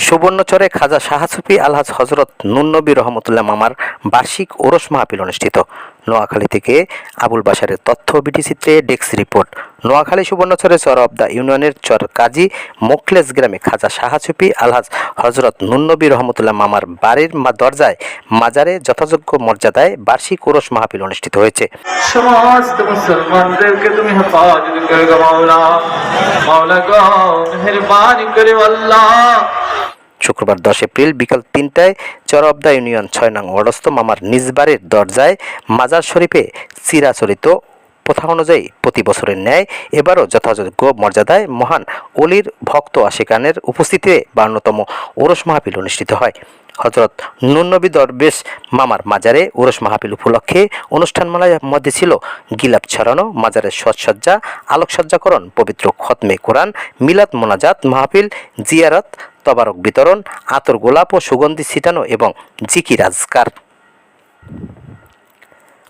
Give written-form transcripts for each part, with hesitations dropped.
সুবর্ণচরে খাজা শাহ সুফি আলহাজ হজরত নুন নবী রহমতুল্লাহ মামার বার্ষিক ওরস মাহফিল অনুষ্ঠিত। নোয়াখালী থেকে আবুল বাশারের তথ্য, বিটিচিত্রে ডেস্ক রিপোর্ট। নোয়াখালী সুবর্ণচরে চরআবদা ইউনিয়নের চর কাজী মোখলেস গ্রামে খাজা শাহ সুফি আলহাজ হজরত নুন নবী রহমতুল্লাহ মামার বাড়ির দরজায় মাজারে যথাযোগ্য মর্যাদায় বার্ষিক ওরস মাহফিল অনুষ্ঠিত হয়েছে। সমস্ত মুসলমানদেরকে তুমি হেফাজত করে গো মাওলা, মাওলা গো মেহেরবানি করে আল্লাহ। শুক্রবার 10 এপ্রিল বিকাল 3টায় চরআবদা ইউনিয়ন 6 নং ওয়ার্ডস্থ মামার নিজ বাড়ির দরজায় মাজার শরীফে চিরাচরিত প্রথা অনুযায়ী প্রতি বছরের ন্যায় এবারও যথাযোগ্য মর্যাদায় মহান অলির ভক্ত আশিকানের উপস্থিতিতে 52তম ওরস মাহফিল অনুষ্ঠিত হয়। হজরত নুন নবী দরবেশ মামার মাজারে ওরস মাহফিল উপলক্ষে অনুষ্ঠানমালার মধ্যে ছিল গিলাপ ছড়ানো, মাজারের সাজসজ্জা, আলোকসজ্জাকরণ, পবিত্র খতমে কোরআন, মিলাদ মোনাজাত মাহফিল, জিয়ারত, তবারক বিতরণ, আতর গোলাপ ও সুগন্ধি ছিটানো এবং জিকির আজকার।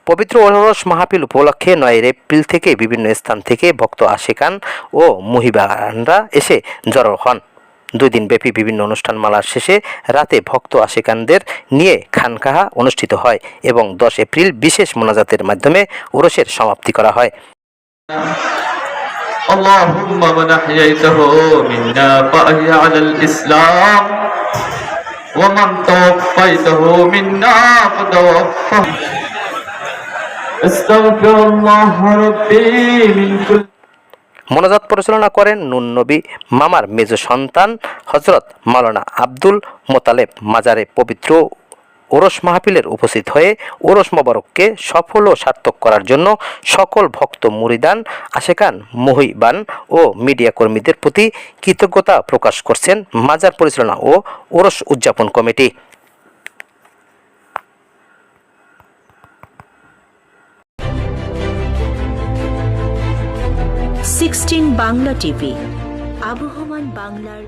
পবিত্র ওরস মাহফিল উপলক্ষে 9 এপ্রিল থেকে বিভিন্ন স্থান থেকে ভক্ত আশিকান ও মুহিবানরা এসে জড়ো হন। 2 দিনব্যাপী বিভিন্ন অনুষ্ঠানমালার শেষে রাতে ভক্ত আশিকানদের নিয়ে খানকাহা অনুষ্ঠিত হয় এবং 10 এপ্রিল বিশেষ মোনাজাতের মাধ্যমে ওরসের সমাপ্তি করা হয়। اللهم من أحييته منا فأحي على الإسلام ومن توفيته منا فتوفه استغفر الله ربي من كل। মোনাজাত পরিচালনা করেন নুন নবী মামার মেজ সন্তান হজরত মাওলানা আব্দুল মোতালেব। মাজারে পবিত্র ওরস মাহফিলের উপস্থিত হয়ে ওরস মোবারককে সফল ও সার্থক করার জন্য সকল ভক্ত মুরিদান, আশিকান, মুহিবান ও মিডিয়া কর্মীদের প্রতি কৃতজ্ঞতা প্রকাশ করছেন মাজার পরিচালনা ও ওরস উদযাপন কমিটি। 16 বাংলা টিভি, আবহমান বাংলার